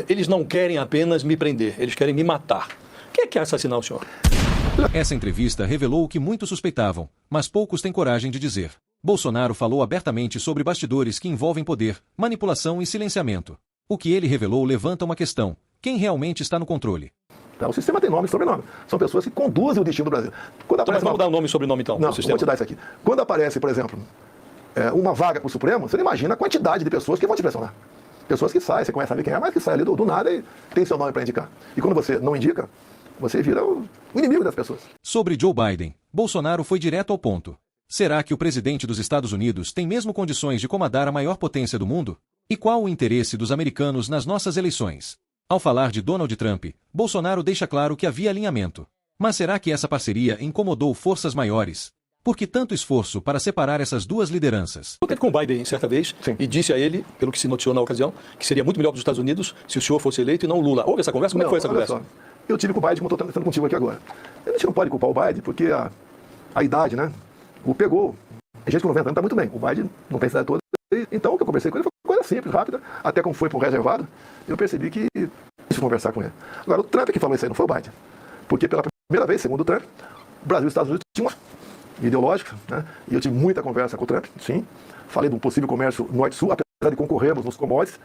eles não querem apenas me prender, eles querem me matar. Quem é que quer assassinar o senhor? Essa entrevista revelou o que muitos suspeitavam, mas poucos têm coragem de dizer. Bolsonaro falou abertamente sobre bastidores que envolvem poder, manipulação e silenciamento. O que ele revelou levanta uma questão: quem realmente está no controle? O sistema tem nome e sobrenome. São pessoas que conduzem o destino do Brasil. Então vamos dar um nome e sobrenome então? Não, vou te dar isso aqui. Quando aparece, por exemplo, uma vaga para o Supremo, você não imagina a quantidade de pessoas que vão te pressionar. Pessoas que saem, você conhece, sabe quem é, mas que sai ali do nada e tem seu nome para indicar. E quando você não indica, você vira o inimigo das pessoas. Sobre Joe Biden, Bolsonaro foi direto ao ponto. Será que o presidente dos Estados Unidos tem mesmo condições de comandar a maior potência do mundo? E qual o interesse dos americanos nas nossas eleições? Ao falar de Donald Trump, Bolsonaro deixa claro que havia alinhamento. Mas será que essa parceria incomodou forças maiores? Por que tanto esforço para separar essas duas lideranças? Eu teve com o Biden certa vez. Sim. E disse a ele, pelo que se noticiou na ocasião, que seria muito melhor para os Estados Unidos se o senhor fosse eleito e não o Lula. Houve essa conversa? Como é que foi essa conversa? Só. Eu tive com o Biden, como estou tentando contigo aqui agora. A gente não pode culpar o Biden, porque a idade, né, o pegou. A gente com 90 anos está muito bem. O Biden não tem essa idade toda. Então, o que eu conversei com ele foi coisa simples, rápida. Até como foi para o reservado, eu percebi que preciso conversar com ele. Agora, o Trump que falou isso aí, não foi o Biden. Porque pela primeira vez, segundo o Trump, o Brasil e os Estados Unidos tinham uma ideológica, né? E eu tive muita conversa com o Trump, sim. Falei do possível comércio norte-sul, apesar de concorrermos nos commodities,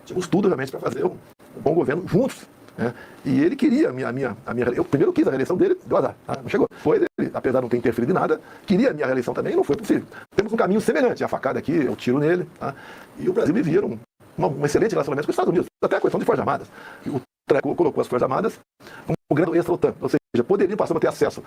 tínhamos tudo realmente para fazer um bom governo juntos. Né? E ele queria a minha eu primeiro quis a reeleição dele, deu azar, tá? Não chegou. Foi ele, apesar de não ter interferido em nada, queria a minha reeleição também, e não foi possível. Temos um caminho semelhante, a facada aqui, eu tiro nele, tá? E o Brasil vivia um excelente relacionamento com os Estados Unidos, até a questão de Forças Armadas. E o Trump colocou as Forças Armadas como um grande extra-OTAN, ou seja, poderiam passar a ter acesso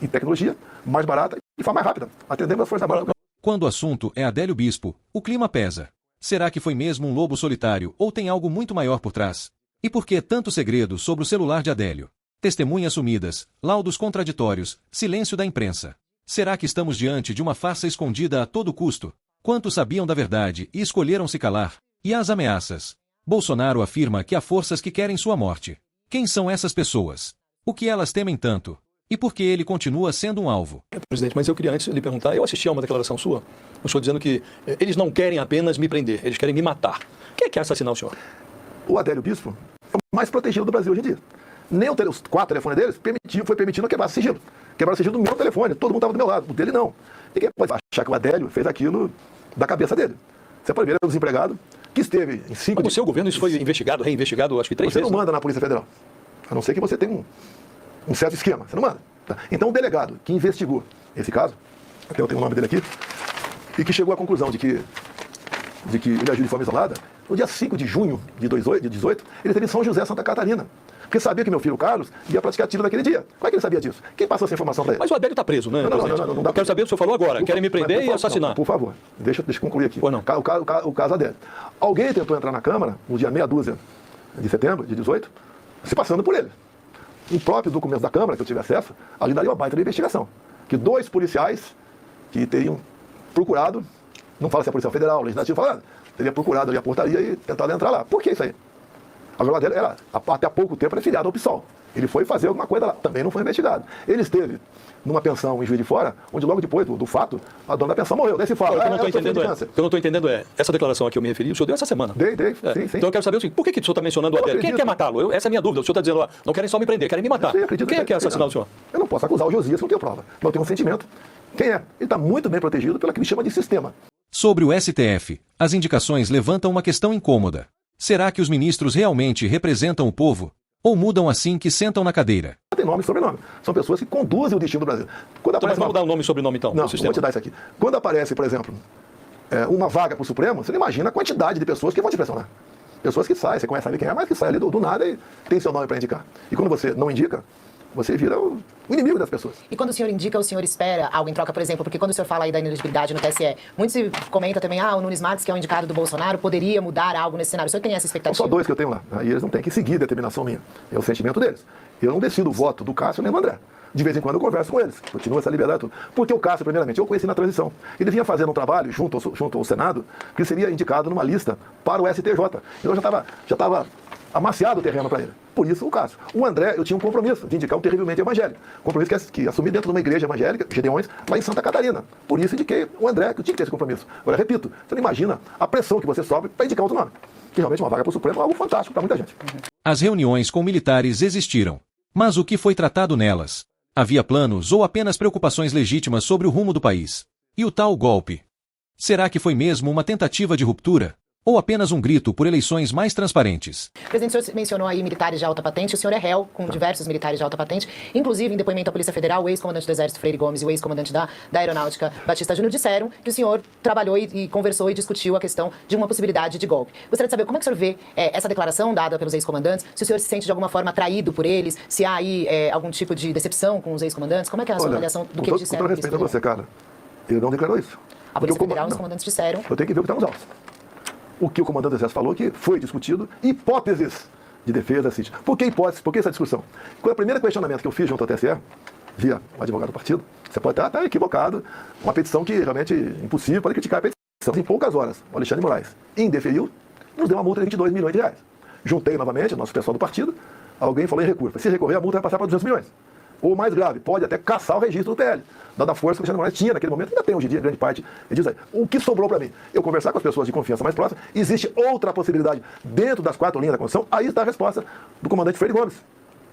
em tecnologia mais barata e forma mais rápida, atendendo as Forças Armadas. Quando o assunto é Adélio Bispo, o clima pesa. Será que foi mesmo um lobo solitário ou tem algo muito maior por trás? E por que tanto segredo sobre o celular de Adélio? Testemunhas sumidas, laudos contraditórios, silêncio da imprensa. Será que estamos diante de uma farsa escondida a todo custo? Quantos sabiam da verdade e escolheram se calar? E as ameaças? Bolsonaro afirma que há forças que querem sua morte. Quem são essas pessoas? O que elas temem tanto? E por que ele continua sendo um alvo? Presidente, mas eu queria antes lhe perguntar, eu assisti a uma declaração sua, o senhor dizendo que eles não querem apenas me prender, eles querem me matar. Quem é que quer assassinar o senhor? O Adélio Bispo é o mais protegido do Brasil hoje em dia. Nem os 4 telefones deles foi permitido quebrar sigilo. Quebrar o sigilo do meu telefone, todo mundo estava do meu lado, o dele não. Ninguém pode achar que o Adélio fez aquilo da cabeça dele. Você pode ver, ele é um desempregado que esteve em 5... Mas no seu governo isso foi investigado, reinvestigado, acho que 3 vezes. Você não manda na Polícia Federal, a não ser que você tenha um certo esquema, você não manda. Tá? Então o delegado que investigou esse caso, até eu tenho o nome dele aqui, e que chegou à conclusão de que ele agiu de forma isolada, no dia 5 de junho de 2018, ele esteve em São José, Santa Catarina. Porque sabia que meu filho Carlos ia praticar tiro naquele dia. Como é que ele sabia disso? Quem passou essa informação para ele? Mas o Adélio está preso, né? Não dá. Eu quero saber o que o senhor falou agora. Querem me prender e assassinar. Não, por favor, deixa eu concluir aqui. Não. O caso Adélio. Alguém tentou entrar na Câmara, no dia meia dúzia de setembro de 18, se passando por ele. O próprio documento da Câmara, que eu tive acesso, ali daria uma baita de investigação. Que 2 policiais que teriam procurado, não fala se é a Polícia Federal, Legislativo, fala nada, teria procurado ali a portaria e tentado entrar lá. Por que isso aí? Agora o Adélio era, até há pouco tempo, era filiado ao PSOL. Ele foi fazer alguma coisa lá, também não foi investigado. Ele esteve numa pensão em Juiz de Fora, onde logo depois do fato, a dona da pensão morreu. Daí se fala, o que eu não estou entendendo é, essa declaração a que eu me referi, o senhor deu essa semana. Dei, sim. Então eu quero saber o seguinte, por que o senhor está mencionando o Adélio? Quem quer matá-lo? Essa é a minha dúvida. O senhor está dizendo, não querem só me prender, querem me matar. Quem é que quer assassinar o senhor? Eu não posso acusar o Josias, não tenho prova. Mas eu tenho um sentimento. Quem é? Ele está muito bem protegido pelo que ele chama de sistema. Sobre o STF, as indicações levantam uma questão incômoda. Será que os ministros realmente representam o povo? Ou mudam assim que sentam na cadeira? Tem nome e sobrenome. São pessoas que conduzem o destino do Brasil. Mas vamos dar um nome e sobrenome então? Não, vou te dar isso aqui. Quando aparece, por exemplo, uma vaga para o Supremo, você não imagina a quantidade de pessoas que vão te pressionar. Pessoas que saem, você conhece, sabe quem é, mas que sai ali do nada e tem seu nome para indicar. E quando você não indica, você vira o inimigo das pessoas. E quando o senhor indica, o senhor espera algo em troca, por exemplo, porque quando o senhor fala aí da inelegibilidade no TSE, muito se comenta também, o Nunes Marques, que é o indicado do Bolsonaro, poderia mudar algo nesse cenário. O senhor tem essa expectativa? São só 2 que eu tenho lá, e eles não têm que seguir a determinação minha. É o sentimento deles. Eu não decido o voto do Cássio nem do André. De vez em quando eu converso com eles, continua essa liberdade tudo. Porque o Cássio, primeiramente, eu conheci na transição. Ele vinha fazendo um trabalho junto ao Senado, que seria indicado numa lista para o STJ. Então já estava amaciado o terreno para ele. Por isso o caso. O André, eu tinha um compromisso de indicar o terrivelmente evangélico. Compromisso que assumi dentro de uma igreja evangélica, Gedeões, lá em Santa Catarina. Por isso indiquei o André, que eu tinha que ter esse compromisso. Agora, repito, você não imagina a pressão que você sofre para indicar outro nome. Que realmente uma vaga para o Supremo é algo fantástico para muita gente. As reuniões com militares existiram. Mas o que foi tratado nelas? Havia planos ou apenas preocupações legítimas sobre o rumo do país? E o tal golpe? Será que foi mesmo uma tentativa de ruptura? Ou apenas um grito por eleições mais transparentes? Presidente, o senhor mencionou aí militares de alta patente, o senhor é réu com diversos militares de alta patente, inclusive em depoimento à Polícia Federal, o ex-comandante do Exército Freire Gomes e o ex-comandante da Aeronáutica Batista Júnior disseram que o senhor trabalhou e conversou e discutiu a questão de uma possibilidade de golpe. Gostaria de saber como é que o senhor vê essa declaração dada pelos ex-comandantes, se o senhor se sente de alguma forma atraído por eles, se há aí algum tipo de decepção com os ex-comandantes, como é que é a sua avaliação do que eles disseram? Com todo respeito a você, cara, ele não declarou isso. A Polícia Federal, os comandantes disseram... Eu tenho que ver o que está nos autos. O que o comandante do Exército falou que foi discutido, hipóteses de defesa, sítio. Por que hipóteses? Por que essa discussão? Quando o primeiro questionamento que eu fiz junto ao TSE, via o advogado do partido, você pode estar equivocado, uma petição que realmente é impossível, pode criticar a petição. Em poucas horas, o Alexandre Moraes indeferiu, nos deu uma multa de 22 milhões de reais. Juntei novamente o nosso pessoal do partido, alguém falou em recurso. Se recorrer, a multa vai passar para 200 milhões. Ou mais grave, pode até caçar o registro do PL, dada a força que o Alexandre Moraes tinha naquele momento, ainda tem hoje em dia, grande parte. Ele diz aí, o que sobrou para mim? Eu conversar com as pessoas de confiança mais próximas, existe outra possibilidade dentro das 4 linhas da Constituição, aí está a resposta do comandante Freire Gomes,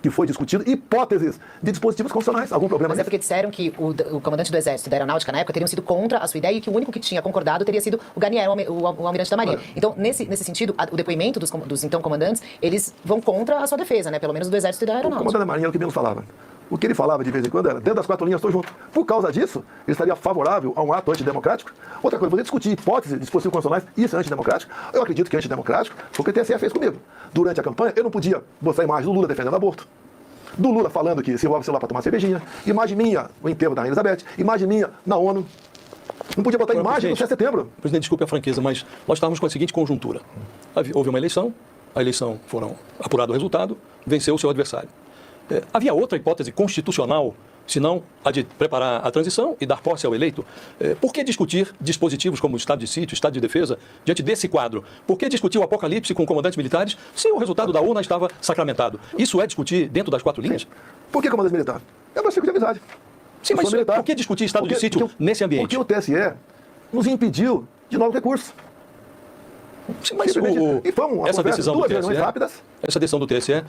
que foi discutido hipóteses de dispositivos constitucionais. Algum problema Mas nisso? é porque disseram que o comandante do Exército e da Aeronáutica, na época, teriam sido contra a sua ideia e que o único que tinha concordado teria sido o Garnier, o almirante da Marinha. Então, nesse sentido, o depoimento dos então comandantes, eles vão contra a sua defesa, né? Pelo menos do Exército e da O Aeronáutica. comandante da Marinha era o que menos falava. O que ele falava de vez em quando era, dentro das 4 linhas, estou junto. Por causa disso, ele estaria favorável a um ato antidemocrático. Outra coisa, poder discutir hipóteses de dispositivos constitucionais, isso é antidemocrático. Eu acredito que é antidemocrático, porque o TSE fez comigo. Durante a campanha, eu não podia mostrar a imagem do Lula defendendo aborto, do Lula falando que se envolve o celular para tomar cervejinha, imagem minha no enterro da Rainha Elizabeth, imagem minha na ONU. Não podia botar imagem no 7 de setembro. Presidente, desculpe a franqueza, mas nós estávamos com a seguinte conjuntura. Houve uma eleição, a eleição foram apurado o resultado, venceu o seu adversário. Havia outra hipótese constitucional, senão a de preparar a transição e dar posse ao eleito. Por que discutir dispositivos como o estado de sítio, estado de defesa, diante desse quadro? Por que discutir o apocalipse com comandantes militares se o resultado da urna estava sacramentado? Isso é discutir dentro das 4 linhas? Por que comandante militar? É uma circunstância de amizade. Sim, mas por que discutir estado de sítio nesse ambiente? Porque o TSE nos impediu de novos recursos. Sim, mas E foi uma essa decisão do 2 reuniões TSE, rápidas. essa decisão do TSE,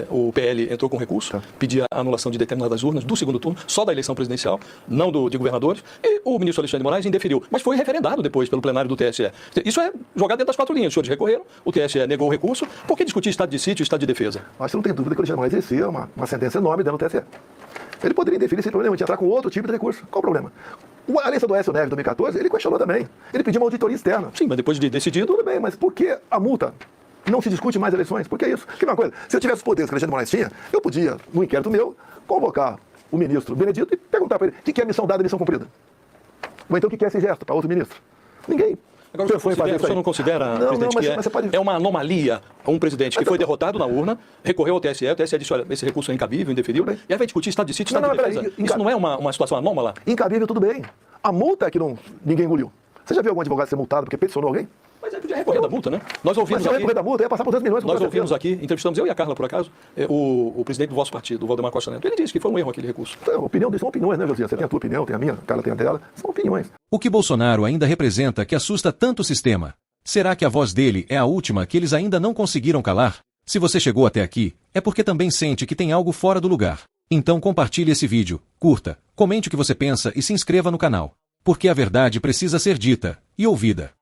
o PL entrou com recurso, pedia a anulação de determinadas urnas do segundo turno, só da eleição presidencial, não de governadores, e o ministro Alexandre de Moraes indeferiu. Mas foi referendado depois pelo plenário do TSE. Isso é jogado dentro das 4 linhas. Os senhores recorreram, o TSE negou o recurso. Por que discutir estado de sítio e estado de defesa? Mas você não tem dúvida que o Alexandre Moraes exercia uma sentença enorme dentro do TSE. Ele poderia indeferir sem problema, entrar com outro tipo de recurso. Qual o problema? A eleição do Aécio Neves em 2014, ele questionou também. Ele pediu uma auditoria externa. Sim, mas depois de decidido... Tudo bem, mas por que a multa? Não se discute mais eleições? Por que isso? Que uma coisa, se eu tivesse os poderes que o Alexandre Moraes tinha, eu podia, no inquérito meu, convocar o ministro Benedito e perguntar para ele o que é missão dada e missão cumprida. Ou então o que é esse gesto para outro ministro? Ninguém. Agora, o senhor não considera, presidente, que é uma anomalia um presidente que foi derrotado na urna, recorreu ao TSE, o TSE disse, olha, esse recurso é incabível, indeferiu, e aí vai discutir estado de sítio, estado de defesa. Isso não é uma situação anômala? Incabível, tudo bem. A multa é que ninguém engoliu. Você já viu algum advogado ser multado porque peticionou alguém? Mas é podia recorrer da multa, né? Nós ouvimos aqui... recorrer da multa, ia passar por 200 milhões. Nós ouvimos aqui, entrevistamos eu e a Carla, por acaso, o presidente do vosso partido, o Valdemar Costa Neto. Ele disse que foi um erro aquele recurso. Então, a opinião deles são opiniões, né, Josias? Você tem a tua opinião, tem a minha, a Carla tem a dela. São opiniões. O que Bolsonaro ainda representa que assusta tanto o sistema? Será que a voz dele é a última que eles ainda não conseguiram calar? Se você chegou até aqui, é porque também sente que tem algo fora do lugar. Então compartilhe esse vídeo, curta, comente o que você pensa e se inscreva no canal. Porque a verdade precisa ser dita e ouvida.